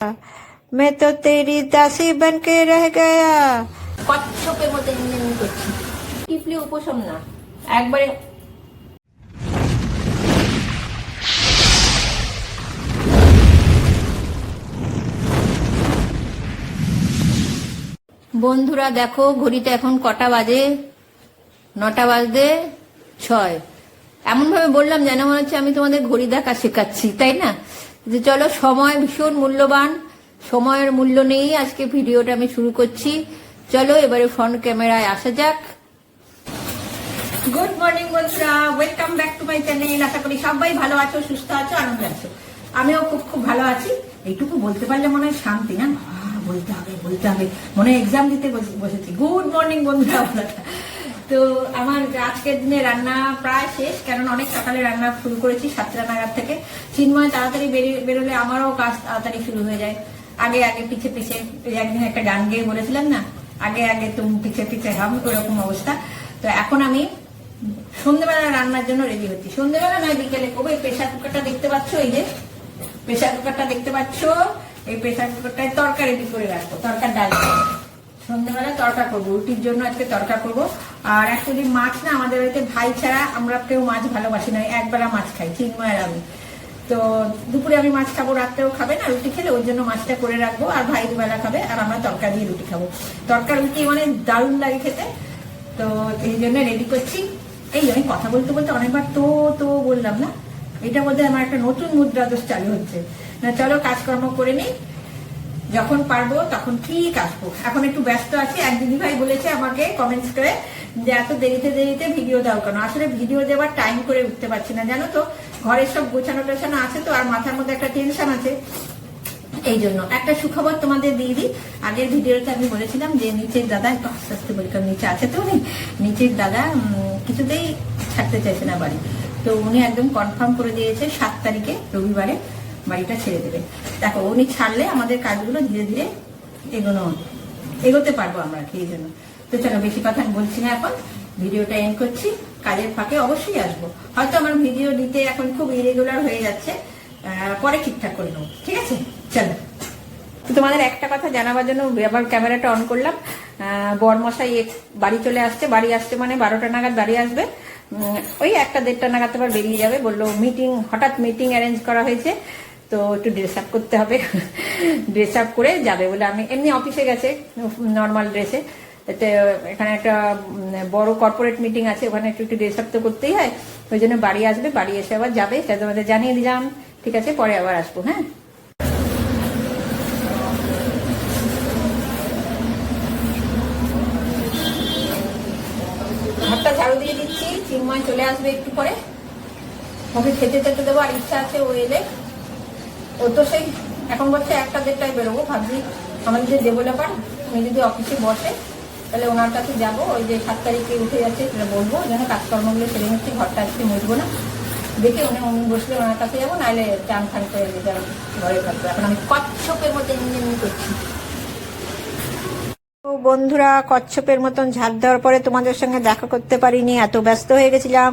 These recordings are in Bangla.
मैं तो तेरी दासी बन के रह गया। কচ্ছপের মতো ইঞ্জিনিয়ারিং করছি, টিপলি উপশম না একবারে। বন্ধুরা দেখো ঘড়িতে এখন কটা বাজে, 9টা বাজতে 6। এমন ভাবে বললাম যেন মনে হচ্ছে আমি তোমাদের ঘড়ি দেখা শেখাচ্ছি, তাই না? যে চলো, সময় ভীষণ মূল্যবান, সময়ের মূল্য নেই। আজকে ভিডিওটা আমি শুরু করছি, চলো এবারে ফ্রন্ট ক্যামেরায় আসা যাক। গুড মর্নিং বন্ধুরা, welcome back to my channel. আশা করি সবাই ভালো আছো, সুস্থ আছো, আনন্দে আছো। আমিও খুব খুব ভালো আছি। এইটুকু বলতে পারলে মনে হয় শান্তি, না? বলতে হবে বলতে হবে, মনে হয় এক্সাম দিতে বসেছি। গুড মর্নিং বন্ধুরা। তো আমার আজকের দিনে রান্না প্রায় শেষ, কারণ অনেক সকালে রান্না শুরু করেছি 7টা নাগাদ থেকে। চিন্ময় তাড়াতাড়ি বেরোলে আমারও কাজ তাড়াতাড়ি শুরু হয়ে যায়। আগে আগে পিছে পিছে, একদিন একটা গান গেয়ে বলেছিলাম না, আগে আগে তুমি পিছে পিছে হাম, ওরকম অবস্থা। তো এখন আমি সন্ধ্যেবেলা রান্নার জন্য রেডি হচ্ছি। সন্ধ্যেবেলা নয়, বিকেলে করবো। এই প্রেশার কুকারটা দেখতে পাচ্ছ, এই যে প্রেশার কুকারটা দেখতে পাচ্ছ, এই প্রেশার কুকারটায় তরকা রেডি করে রাখবো, তরকার ডাল। সন্ধ্যেবেলা তরকা করবো, রুটির জন্য আজকে তরকা করবো। আর অ্যাকচুয়ালি মাছ না, আমাদের বাড়িতে ভাই ছাড়া আমরা কেউ মাছ ভালোবাসি না, একবেলা মাছ খাই চিন্ময় আর আমি। তো দুপুরে আমি মাছ খাবো, রাত্রেও খাবে না রুটি খেলে, ওর জন্য মাছটা করে রাখবো। আর ভাই দুবেলা খাবে, আর আমরা তরকা দিয়ে রুটি খাবো। তরকা রুটি মানে দারুণ লাগে খেতে, তো এই জন্য রেডি করছি। এই আমি কথা বলতে বলতে অনেকবার তো তো বললাম না, এটা বলতে আমার একটা নতুন মুদ্রা দোষ চালু হচ্ছে না। চলো কাজকর্ম করে নিই, যখন পারবো তখন ঠিক আসবো। এখন একটু ব্যস্ত আছি। এক দিদি ভাই বলেছে আমাকে কমেন্টস করে যে এত দেরিতে দেরিতে ভিডিও দাও কেন। আসলে ভিডিও দেওয়ার টাইম করে উঠতে পারছি না, জানো তো। ঘরের সব গোছানো টোছানো আছে তো, আর মাথার মধ্যে একটা টেনশন আছে। এই জন্য একটা সুখবর তোমাদের দিয়ে দিই। আগের ভিডিওতে আমি বলেছিলাম যে নিচের দাদা, একটু আস্তে আস্তে বলি কারণ নিচে আছে তো উনি, নিচের দাদা কিছুতেই ছাড়তে চাইছে না বাড়ি। তো উনি একদম কনফার্ম করে দিয়েছে 7 তারিখে রবিবারে বাড়িটা ছেড়ে দেবে। দেখো উনি ছাড়লে আমাদের কাজগুলো ধীরে ধীরে এগোতে পারবো আমরা, এই জন্য। তো চলো বেশি কথা আমি বলছি না, এখন ভিডিওটা এন্ড করছি। কাজের ফাঁকে অবশ্যই আসবো। হয়তো আমার ভিডিও দিতে এখন খুব ইরেগুলার হয়ে যাচ্ছে, পরে ঠিকঠাক করে নেবো, ঠিক আছে? চলো, তোমাদের একটা কথা জানাবার জন্য আবার ক্যামেরাটা অন করলাম। বরমশাই বাড়ি চলে আসছে, বাড়ি আসছে মানে 12টা নাগাদ বাড়ি আসবে। ওই 1টা-1:30টা নাগাদ আবার বেরিয়ে যাবে। বললো হঠাৎ মিটিং অ্যারেঞ্জ করা হয়েছে, তো একটু ড্রেস আপ করতে হবে। ড্রেস আপ করে যাবে বলে, আমি এমনি অফিসে গেছে নর্মাল ড্রেসে। এখানে একটা বড় কর্পোরেট মিটিং আছে, ওখানে একটু ড্রেস আপ তো করতেই হয়। ওই জন্য বাড়ি আসবে, বাড়ি এসে আবার যাবে, সেটা তোমাদের জানিয়ে দিলাম। ঠিক আছে, পরে আবার আসবো। হ্যাঁ, ঘরটা ঝাড়ু দিয়ে দিচ্ছি। চিন্ময় চলে আসবে একটু পরে, ওকে খেতে খেতে দেবো। আর ইচ্ছা আছে ও এলে, ও তো সেই এখন বলছে 1টা-1:30টায় বেরোবো। ভাবছি আমাদের যে ডেভেলপার, উনি যদি অফিসে বসে তাহলে ওনার কাছে যাবো। ওই যে 7 তারিখে উঠে যাচ্ছে, সেটা বলবো যেন কাজকর্মগুলো সেরে নিচ্ছি, ঘরটা আজকে মুছবো না। দেখে উনি বসলে ওনার কাছে যাবো, নাহলে চান খান করে ঘরে থাকবো। এখন আমি কচ্ছপের মতো ইঞ্জিনিয়ারিং করছি। বন্ধুরা, কচ্ছপের মতন ঝাঁপ দেওয়ার পরে তোমাদের সঙ্গে দেখা করতে পারিনি, এত ব্যস্ত হয়ে গেছিলাম।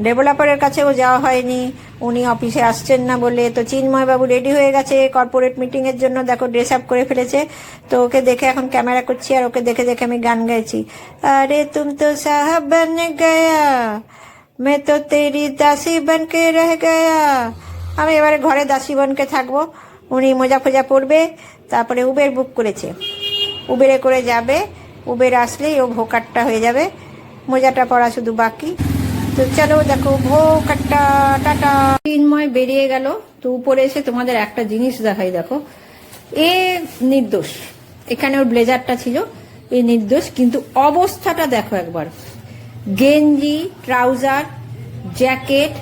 ডেভেলপারের কাছেও যাওয়া হয়নি, উনি অফিসে আসছেন না বলে। তো চিন্ময় বাবু রেডি হয়ে গেছে কর্পোরেট মিটিং এর জন্য, দেখো ড্রেস আপ করে ফেলেছে। তো ওকে দেখে এখন ক্যামেরা করছি, আর ওকে দেখে দেখে আমি গান গাইছি। আরে তুম তো সাহাব বন গয়া, मैं तो तेरी दासी बन के रह गया। আমি এবারে ঘরে দাসী বনকে থাকবো। উনি মোজা ফোজা পরবে, তারপরে উবের বুক করেছে, উবেরে করে যাবে। উবের আসলেই ও ভোকাট্টা হয়ে যাবে, মোজাটা পরা শুধু বাকি। তো চলো দেখো, ভোকাট্টা টাটা। চিন্ময় বেরিয়ে গেল। তো উপরে এসে তোমাদের একটা জিনিস দেখাই, দেখো এ নির্দোষ। এখানে ওর ব্লেজারটা ছিল, এ নির্দোষ, কিন্তু অবস্থাটা দেখো একবার। গেঞ্জি, ট্রাউজার, জ্যাকেট,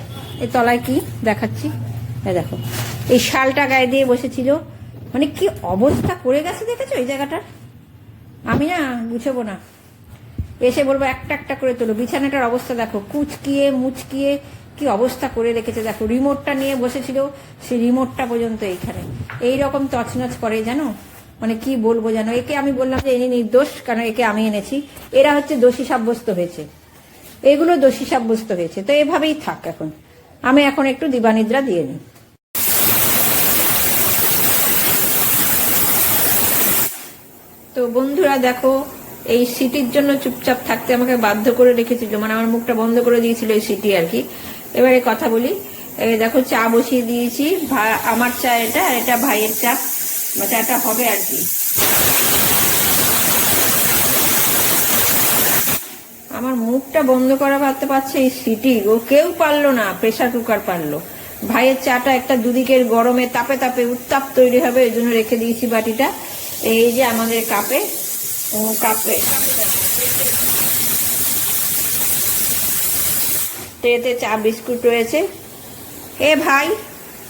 এ তলায় কি দেখাচ্ছি দেখো, এই শালটা গায়ে দিয়ে বসেছিল। মানে কি অবস্থা করে গেছে দেখেছো এই জায়গাটার। আমি না গুছাবো না, এসে বলবো একটা একটা করে তোলো। বিছানাটার অবস্থা দেখো, কুচকিয়ে মুচকিয়ে কি অবস্থা করে রেখেছে দেখো। রিমোটটা নিয়ে বসেছিল, সেই রিমোটটা পর্যন্ত এইখানে এইরকম তছনছ করে, জানো। মানে কি বলবো জানো, একে আমি বললাম যে ইনি নির্দোষ, কারণ একে আমি এনেছি। এরা হচ্ছে দোষী সাব্যস্ত হয়েছে, এগুলো দোষী সাব্যস্ত হয়েছে। তো এভাবেই থাক। এখন আমি একটু দিবানিদ্রা দিয়ে নিই। তো বন্ধুরা দেখো, এই সিটির জন্য চুপচাপ থাকতে আমাকে বাধ্য করে রেখেছিল, মানে আমার মুখটা বন্ধ করে দিয়েছিল এই সিটি আর কি। এবারে কথা বলি। দেখো চা বসিয়ে দিয়েছি, আমার চা এটা, আর এটা ভাইয়ের চা, চাটা হবে আর কি। আমার মুখটা বন্ধ করা ভাবতে পারছে এই সিটি, ও কেউ পারলো না, প্রেসার কুকার পারলো। ভাইয়ের চাটা একটা দুদিকের গরমে তাপে তাপে উত্তাপ তৈরি হবে, এই জন্য রেখে দিয়েছি বাটিটা। এই যে আমাদের কাপে ট্রেতে চা বিস্কুট রয়েছে। এ ভাই,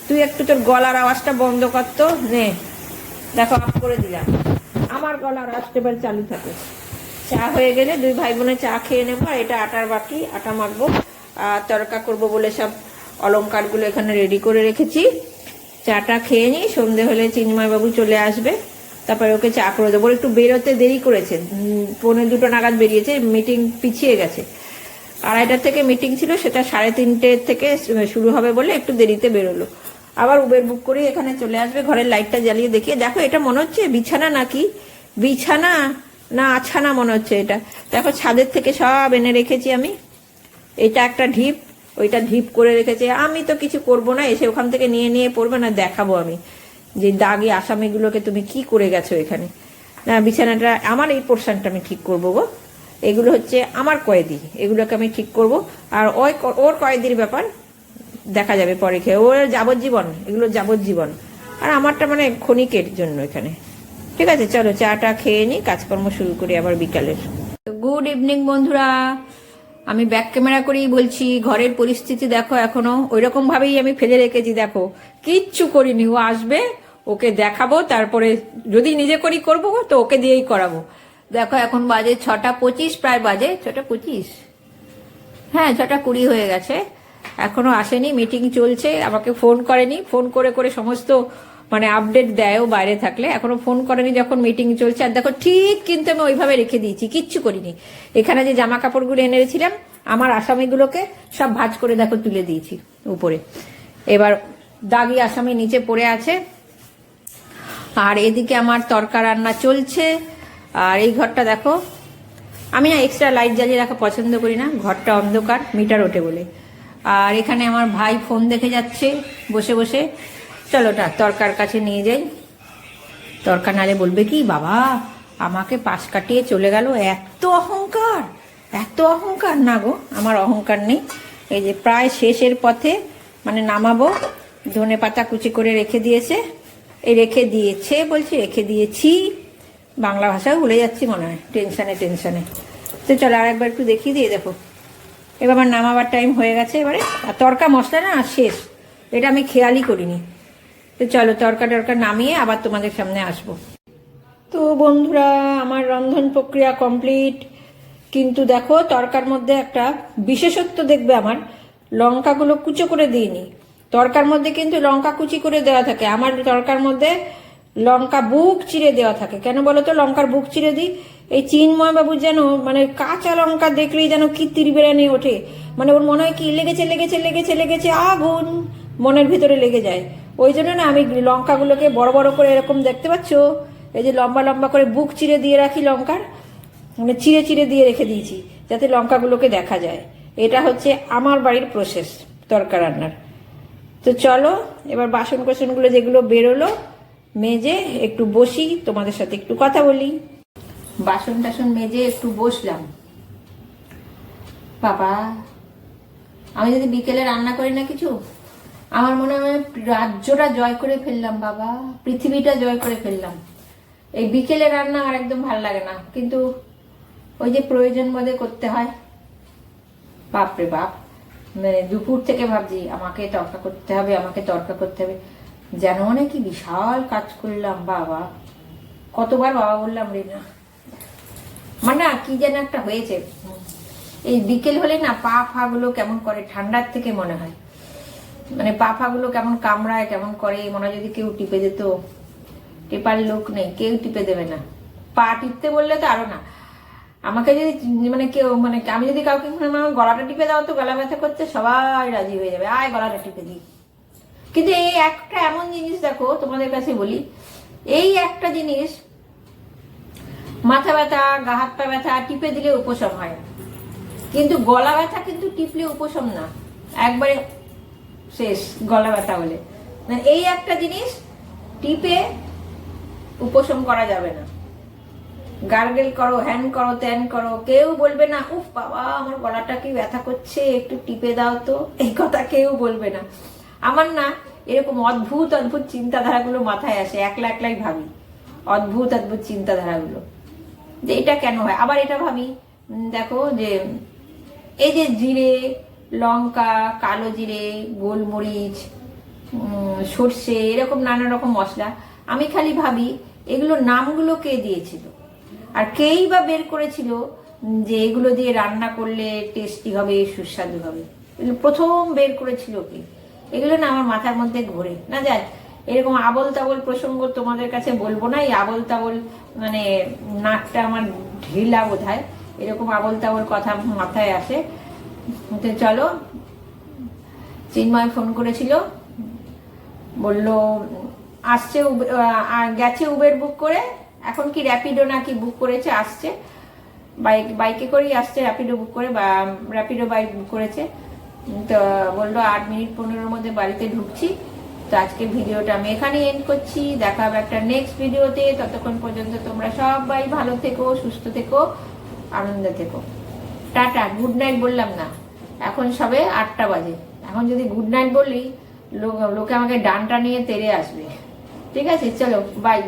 তুই একটু তোর গলার আওয়াজটা বন্ধ করতো নে। দেখো অফ করে দিলাম, আমার গলার আওয়াজটা এবার চালু থাকে। চা হয়ে গেলে দুই ভাই বোনে চা খেয়ে নেবো। আর এটা আটার বাটি, আটা মাখবো আর তড়কা করবো বলে সব অলংকারগুলো এখানে রেডি করে রেখেছি। চাটা খেয়ে নিই, সন্ধে হলে চিন্ময় বাবু চলে আসবে, তারপরে ওকে চা করে দেবো। একটু বেরোতে দেরি করেছে, 1:45 নাগাদ বেরিয়েছে, মিটিং পিছিয়ে গেছে। 2:30 থেকে মিটিং ছিল, সেটা 3:30 থেকে শুরু হবে বলে একটু দেরিতে বেরোলো। আবার উবের বুক করে এখানে চলে আসবে। ঘরের লাইটটা জ্বালিয়ে দেখিয়ে দেখো, এটা মনে হচ্ছে বিছানা নাকি বিছানা না আছানা মনে হচ্ছে এটা। দেখো ছাদের থেকে সব এনে রেখেছি আমি। এটা একটা ঢিপ, ওইটা ঢিপ করে রেখেছে। আমি তো কিছু করব না, এসে ওখান থেকে নিয়ে নিয়ে পড়বে না, দেখাবো আমি যে দাগি আসামিগুলোকে তুমি কি করে গেছো এখানে। না, বিছানাটা আমার, এই পোর্শনটা আমি ঠিক করবো গো। এগুলো হচ্ছে আমার কয়েদি, এগুলোকে আমি ঠিক করব। আর ওর কয়েদির ব্যাপার দেখা যাবে পরে, খেয়ে ওর যাবজ্জীবন, এগুলো যাবজ্জীবন। আর আমারটা মানে ক্ষণিকের জন্য এখানে। ঠিক আছে, চলো চাটা খেয়ে নিই, কাজকর্ম শুরু করি আবার বিকালের। গুড ইভিনিং বন্ধুরা, আমি ব্যাক ক্যামেরা করেই বলছি। ঘরের পরিস্থিতি দেখো, এখনো ওইরকম ভাবেই আমি ফেলে রেখেছি। দেখো কিচ্ছু করিনি, ও আসবে, ওকে দেখাবো, তারপরে যদি নিজে করি করবো, তো ওকে দিয়েই করাবো। দেখো এখন বাজে 6:25, প্রায় বাজে 6:25, হ্যাঁ 6:20 হয়ে গেছে, এখনো আসেনি। মিটিং চলছে, আমাকে ফোন করেনি। ফোন করে করে সমস্ত মানে আপডেট দেয়ও বাইরে থাকলে, এখনো ফোন করেনি যখন মিটিং চলছে। আর দেখো ঠিক কিন্তু আমি ওইভাবে রেখে দিয়েছি, কিচ্ছু করিনি। এখানে যে জামা কাপড়গুলো এনে রেখেছিলাম আমার আসামিগুলোকে সব ভাঁজ করে দেখো তুলে দিয়েছি উপরে। এবার দাগি আসামি নিচে পড়ে আছে। আর এদিকে আমার তরকা রান্না চলছে। আর এই ঘরটা দেখো, আমি না এক্সট্রা লাইট জ্বালিয়ে রাখা পছন্দ করি না, ঘরটা অন্ধকার, মিটার ওঠে বলে। আর এখানে আমার ভাই ফোন দেখে যাচ্ছে বসে বসে। চলো তরকার কাছে নিয়ে যাই। তরকা নালে বলবে কি, বাবা আমাকে পাশ কাটিয়ে চলে গেল, এত অহংকার, এত অহংকার। না গো, আমার অহংকার নেই। এই যে প্রায় শেষের পথে, মানে নামাবো। ধনে পাতা কুচি করে রেখে দিয়েছে, এই রেখে দিয়েছে বলছি, রেখে দিয়েছি, বাংলা ভাষাও ভুলে যাচ্ছি মনে হয় টেনশনে। তো চলো আর একবার একটু দেখিয়ে দিয়ে দেখো। এবার আমার নামাবার টাইম হয়ে গেছে এবারে। আর তরকা মশলা না শেষ, এটা আমি খেয়ালই করিনি। তো চলো তরকা নামিয়ে আবার তোমাদের সামনে আসবো। তো বন্ধুরা, আমার রন্ধন প্রক্রিয়া কমপ্লিট। কিন্তু দেখো তরকার মধ্যে একটা বিশেষত্ব দেখবে, আমার লঙ্কাগুলো কুচো করে দিইনি। তরকার মধ্যে কিন্তু লঙ্কা কুচি করে দেওয়া থাকে, আমার তরকার মধ্যে লঙ্কা বুক চিরে দেওয়া থাকে। কেন বলো তো লঙ্কার বুক চিরে দিই? এই চিন্ময় বাবু যেন মানে কাঁচা লঙ্কা দেখলেই যেন কি তিরবিরানি ওঠে, মানে ওর মনে হয় কি লেগেছে আগুন মনের ভিতরে লেগে যায়। ওই জন্য না আমি লঙ্কাগুলোকে বড় বড় করে এরকম দেখতে পাচ্ছ, এই যে লম্বা লম্বা করে বুক চিরে দিয়ে রাখি লঙ্কার, মানে চিরে দিয়ে রেখে দিয়েছি যাতে লঙ্কাগুলোকে দেখা যায়। এটা হচ্ছে আমার বাড়ির প্রসেস তরকা রান্নার। তো চলো এবার বাসন কোসনগুলো যেগুলো বেরোলো মেজে একটু বসি, তোমাদের সাথে একটু কথা বলি। বাসন টাসন মেজে একটু বসলাম। বাবা, আমি যদি বিকেলে রান্না করি না কিছু, আমার মনে হয় রাজ্যটা জয় করে ফেললাম বাবা, পৃথিবীটা জয় করে ফেললাম। এই বিকেলে রান্না আর একদম ভাল লাগে না, কিন্তু ওই যে প্রয়োজন বোধে করতে হয়। বাপরে বাপ, মানে দুপুর থেকে ভাবছি আমাকে তরকা করতে হবে, যেন অনেক কি বিশাল কাজ করলাম বাবা। কতবার বাবা বললাম রে না, মানে কি যেন একটা হয়েছে। এই বিকেল হলে না পা ফা গুলো কেমন করে, ঠান্ডার থেকে মনে হয়, মানে পা ফা গুলো কেমন কামড়ায়, কেমন করে মনে হয় যদি কেউ টিপে যেত। টেপার লোক নেই, কেউ টিপে দেবে না। পা টিপতে বললে তো আরো না। আমাকে যদি মানে কেউ মানে আমি যদি কাউকে গলাটা টিপে দাও তো গলা ব্যথা করতে, সবাই রাজি হয়ে যাবে, আয় গলাটা টিপে দিই। কিন্তু এই একটা এমন জিনিস দেখো তোমাদের কাছে বলি, এই একটা জিনিস মাথা ব্যথা, গা হাত পা ব্যথা টিপে দিলে উপশম হয়, কিন্তু গলা ব্যথা কিন্তু টিপলে উপশম না, একবারে শেষ গলা ব্যথা হলে। এই একটা জিনিস টিপে উপশম করা যাবে না। গার্গেল করো, হ্যান করো, ত্যান করো, কেউ বলবে না উফ বাবা আমার গলাটা কি ব্যথা করছে একটু টিপে দাও তো, এই কথা কেউ বলবে না। আমার না এরকম অদ্ভুত অদ্ভুত চিন্তাধারাগুলো মাথায় আসে, একলা একলাই ভাবি অদ্ভুত অদ্ভুত চিন্তাধারাগুলো, যে এটা কেন হয়। আবার এটা ভাবি, দেখো যে এই যে জিরে, লঙ্কা, কালো জিরে, গোলমরিচ, সর্ষে, এরকম নানা রকম মশলা, আমি খালি ভাবি এগুলো নামগুলো কে দিয়েছিল, আর কেই বা বের করেছিল যে এগুলো দিয়ে রান্না করলে টেস্টি হবে, সুস্বাদু হবে। এগুলো প্রথম বের করেছিল কে? এগুলো না আমার মাথার মধ্যে ঘোরে না যায়। এরকম আবল তাবল প্রসঙ্গ তোমাদের কাছে বলবো না, এই আবল তাবল মানে নাকটা আমার ঢিলা বোধহয়, এরকম আবল তাবল কথা মাথায় আসে। তো চলো, চিন্ময় ফোন করেছিল, বলল আসছে, গেছে উবের বুক করে, এখন কি র্যাপিডো নাকি বুক করেছে, আসছে বাইকে করেই আসছে, র্যাপিডো বুক করে বা র্যাপিডো বাইক বুক করেছে। তো বললো 8 মিনিট 15-এর মধ্যে বাড়িতে ঢুকছি। তো আজকে ভিডিওটা আমি এখানেই এন্ড করছি, দেখা হবে একটা নেক্সট ভিডিওতে। ততক্ষণ পর্যন্ত তোমরা সবাই ভালো থেকো, সুস্থ থেকো, আনন্দে থেকো। টাটা, গুড নাইট বললাম না, এখন সবে 8টা বাজে। এখন যদি গুড নাইট বললি লোকে আমাকে ডানটা নিয়ে তেড়ে আসবে। ঠিক আছে, চলো বাই।